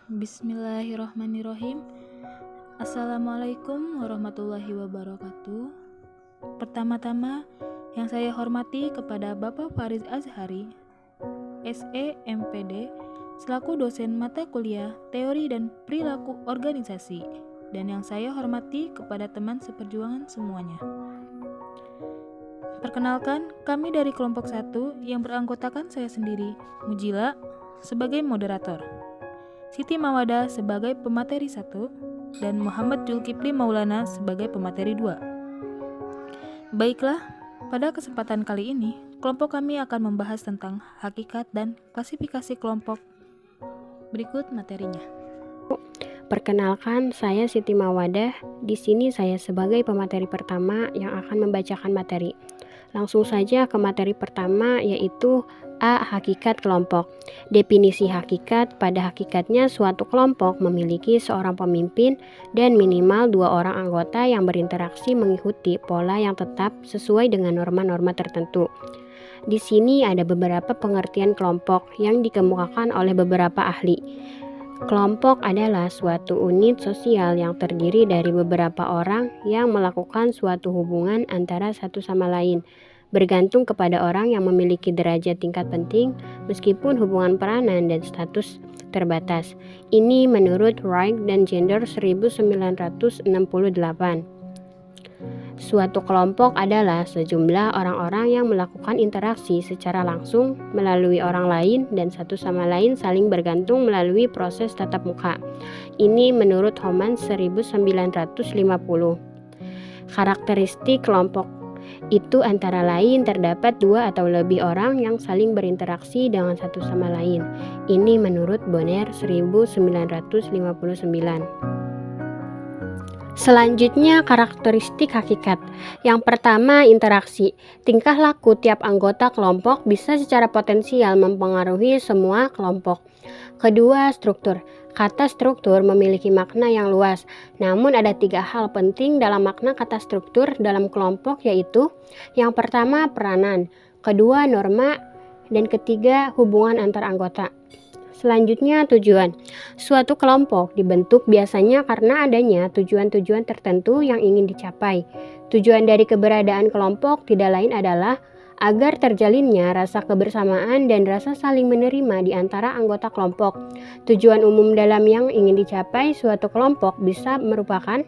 Bismillahirrahmanirrahim. Assalamualaikum warahmatullahi wabarakatuh. Pertama-tama yang saya hormati kepada Bapak Fariz Azhari, SE MPD, selaku dosen mata kuliah Teori dan Perilaku Organisasi, dan yang saya hormati kepada teman seperjuangan semuanya. Perkenalkan, kami dari kelompok 1 yang beranggotakan saya sendiri, Mujila, sebagai moderator, Siti Mawada sebagai pemateri 1, dan Muhammad Julkipli Maulana sebagai pemateri 2. Baiklah, pada kesempatan kali ini, kelompok kami akan membahas tentang hakikat dan klasifikasi kelompok. Berikut materinya. Perkenalkan, saya Siti Mawada. Di sini saya sebagai pemateri pertama yang akan membacakan materi. Langsung saja ke materi pertama, yaitu A. Hakikat kelompok. Definisi hakikat: pada hakikatnya suatu kelompok memiliki seorang pemimpin dan minimal 2 orang anggota yang berinteraksi mengikuti pola yang tetap sesuai dengan norma-norma tertentu. Di sini ada beberapa pengertian kelompok yang dikemukakan oleh beberapa ahli. Kelompok adalah suatu unit sosial yang terdiri dari beberapa orang yang melakukan suatu hubungan antara satu sama lain, bergantung kepada orang yang memiliki derajat tingkat penting, meskipun hubungan peranan dan status terbatas. Ini menurut Wright dan Gender 1968. Suatu kelompok adalah sejumlah orang-orang yang melakukan interaksi secara langsung melalui orang lain dan satu sama lain saling bergantung melalui proses tatap muka. Ini menurut Homan 1950. Karakteristik kelompok itu antara lain terdapat 2 atau lebih orang yang saling berinteraksi dengan satu sama lain. Ini menurut Bonner 1959. Selanjutnya, karakteristik hakikat. Yang pertama, interaksi. Tingkah laku tiap anggota kelompok bisa secara potensial mempengaruhi semua kelompok. Kedua, struktur. Kata struktur memiliki makna yang luas, namun ada 3 hal penting dalam makna kata struktur dalam kelompok, yaitu yang pertama, peranan, kedua, norma, dan ketiga, hubungan antar anggota. Selanjutnya, tujuan. Suatu kelompok dibentuk biasanya karena adanya tujuan-tujuan tertentu yang ingin dicapai. Tujuan dari keberadaan kelompok tidak lain adalah agar terjalinnya rasa kebersamaan dan rasa saling menerima di antara anggota kelompok. Tujuan umum dalam yang ingin dicapai suatu kelompok bisa merupakan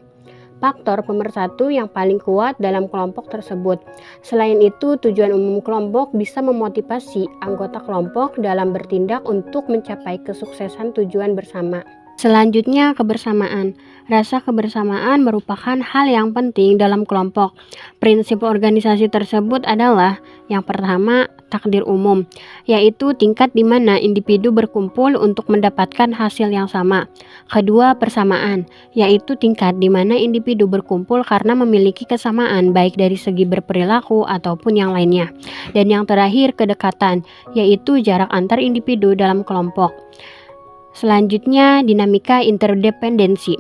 faktor pemersatu yang paling kuat dalam kelompok tersebut. Selain itu, tujuan umum kelompok bisa memotivasi anggota kelompok dalam bertindak untuk mencapai kesuksesan tujuan bersama. Selanjutnya, kebersamaan. Rasa kebersamaan merupakan hal yang penting dalam kelompok. Prinsip organisasi tersebut adalah yang pertama, takdir umum, yaitu tingkat di mana individu berkumpul untuk mendapatkan hasil yang sama. Kedua, persamaan, yaitu tingkat di mana individu berkumpul karena memiliki kesamaan baik dari segi berperilaku ataupun yang lainnya. Dan yang terakhir, kedekatan, yaitu jarak antar individu dalam kelompok. Selanjutnya, dinamika interdependensi,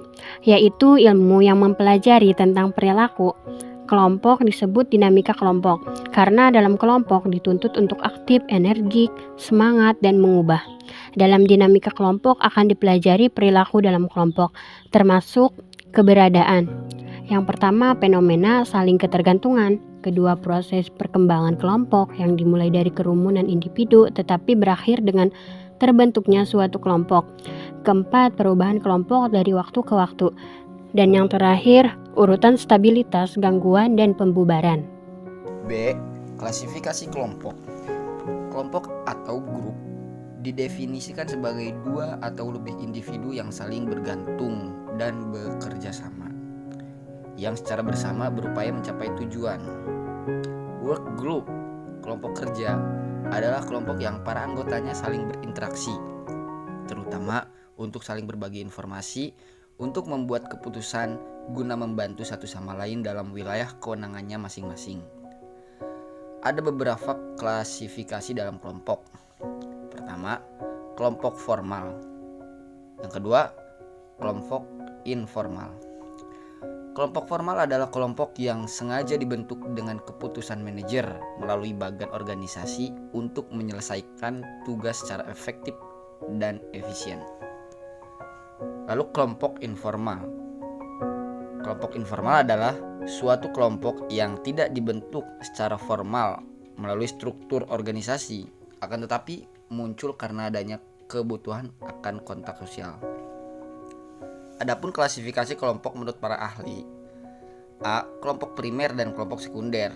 yaitu ilmu yang mempelajari tentang perilaku kelompok disebut dinamika kelompok, karena dalam kelompok dituntut untuk aktif, energik, semangat, dan mengubah. Dalam dinamika kelompok akan dipelajari perilaku dalam kelompok, termasuk keberadaan. Yang pertama, fenomena saling ketergantungan. Kedua, proses perkembangan kelompok yang dimulai dari kerumunan individu tetapi berakhir dengan terbentuknya suatu kelompok. Keempat, perubahan kelompok dari waktu ke waktu. Dan yang terakhir, urutan stabilitas, gangguan, dan pembubaran. B. Klasifikasi kelompok. Kelompok atau grup didefinisikan sebagai 2 atau lebih individu yang saling bergantung dan bekerja sama, yang secara bersama berupaya mencapai tujuan. Work group, kelompok kerja, adalah kelompok yang para anggotanya saling berinteraksi, terutama untuk saling berbagi informasi, untuk membuat keputusan guna membantu satu sama lain dalam wilayah kewenangannya masing-masing. Ada beberapa klasifikasi dalam kelompok. Pertama, kelompok formal. Yang kedua, kelompok informal. Kelompok formal adalah kelompok yang sengaja dibentuk dengan keputusan manajer melalui bagian organisasi untuk menyelesaikan tugas secara efektif dan efisien. Lalu kelompok informal. Kelompok informal adalah suatu kelompok yang tidak dibentuk secara formal melalui struktur organisasi, akan tetapi muncul karena adanya kebutuhan akan kontak sosial. Adapun klasifikasi kelompok menurut para ahli, A. Kelompok primer dan kelompok sekunder.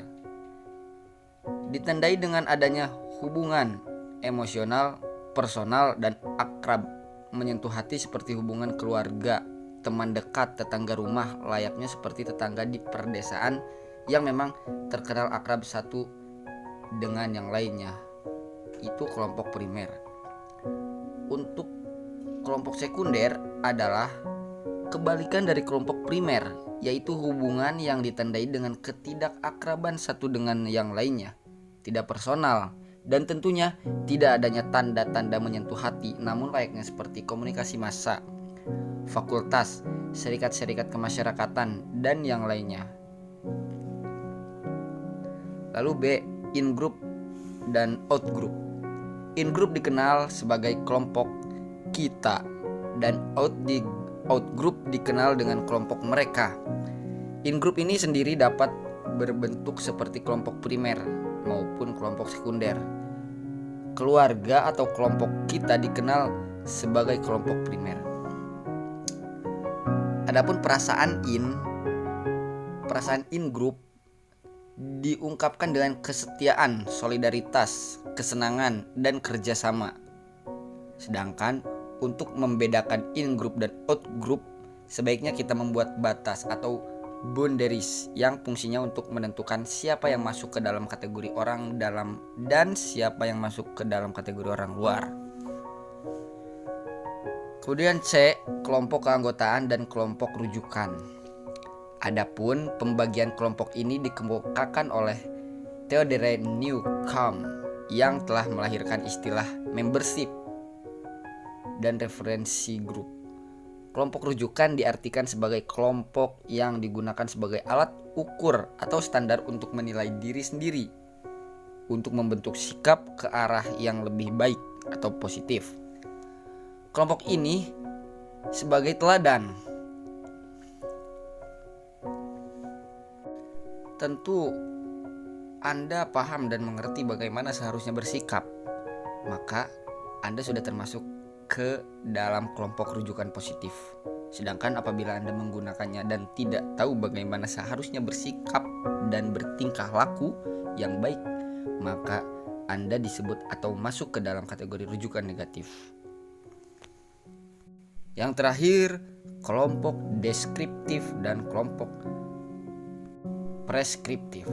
Ditandai dengan adanya hubungan emosional, personal, dan akrab menyentuh hati seperti hubungan keluarga, teman dekat, tetangga rumah, layaknya seperti tetangga di perdesaan yang memang terkenal akrab satu dengan yang lainnya. Itu kelompok primer. Untuk kelompok sekunder adalah kebalikan dari kelompok primer, yaitu hubungan yang ditandai dengan ketidakakraban satu dengan yang lainnya, tidak personal, dan tentunya tidak adanya tanda-tanda menyentuh hati, namun layaknya seperti komunikasi massa, fakultas, serikat-serikat kemasyarakatan, dan yang lainnya. Lalu B. In-group dan out-group. In-group dikenal sebagai kelompok kita, dan out-group dikenal dengan kelompok mereka. In-group ini sendiri dapat berbentuk seperti kelompok primer maupun kelompok sekunder. Keluarga atau kelompok kita dikenal sebagai kelompok primer. Adapun perasaan in-group diungkapkan dengan kesetiaan, solidaritas, kesenangan, dan kerjasama. Sedangkan untuk membedakan in-group dan out-group, sebaiknya kita membuat batas atau boundaries yang fungsinya untuk menentukan siapa yang masuk ke dalam kategori orang dalam dan siapa yang masuk ke dalam kategori orang luar. Kemudian C. Kelompok keanggotaan dan kelompok rujukan. Adapun pembagian kelompok ini dikemukakan oleh Theodore Newcomb yang telah melahirkan istilah membership dan referensi grup. Kelompok rujukan diartikan sebagai kelompok yang digunakan sebagai alat ukur atau standar untuk menilai diri sendiri, untuk membentuk sikap ke arah yang lebih baik atau positif. Kelompok ini sebagai teladan. Tentu Anda paham dan mengerti bagaimana seharusnya bersikap, maka Anda sudah termasuk ke dalam kelompok rujukan positif. Sedangkan apabila Anda menggunakannya dan tidak tahu bagaimana seharusnya bersikap dan bertingkah laku yang baik, maka Anda disebut atau masuk ke dalam kategori rujukan negatif. Yang terakhir, kelompok deskriptif dan kelompok preskriptif.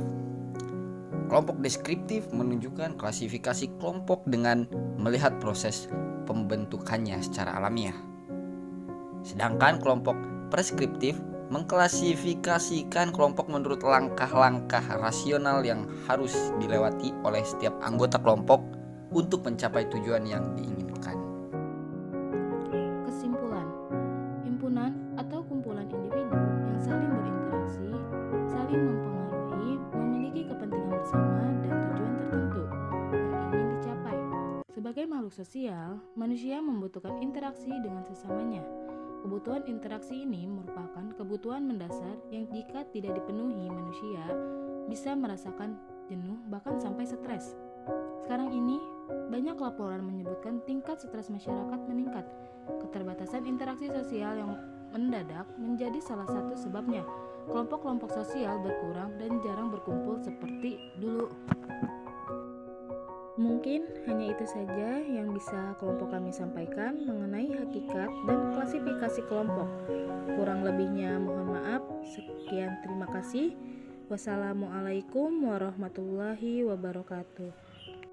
Kelompok deskriptif menunjukkan klasifikasi kelompok dengan melihat proses pembentukannya secara alamiah. Sedangkan kelompok preskriptif mengklasifikasikan kelompok menurut langkah-langkah rasional yang harus dilewati oleh setiap anggota kelompok untuk mencapai tujuan yang diinginkan. Kesimpulan, himpunan atau kumpulan individu yang saling berinteraksi, saling mempengaruhi, memiliki kepentingan bersama dan tujuan tertentu yang ingin dicapai. Sebagai makhluk sosial, manusia membutuhkan interaksi dengan sesamanya. Kebutuhan interaksi ini merupakan kebutuhan mendasar yang jika tidak dipenuhi manusia bisa merasakan jenuh bahkan sampai stres. Sekarang ini, banyak laporan menyebutkan tingkat stres masyarakat meningkat. Keterbatasan interaksi sosial yang mendadak menjadi salah satu sebabnya. Kelompok-kelompok sosial berkurang dan jarang berkumpul seperti dulu. Mungkin hanya itu saja yang bisa kelompok kami sampaikan mengenai hakikat dan klasifikasi kelompok. Kurang lebihnya mohon maaf. Sekian, terima kasih. Wassalamualaikum warahmatullahi wabarakatuh.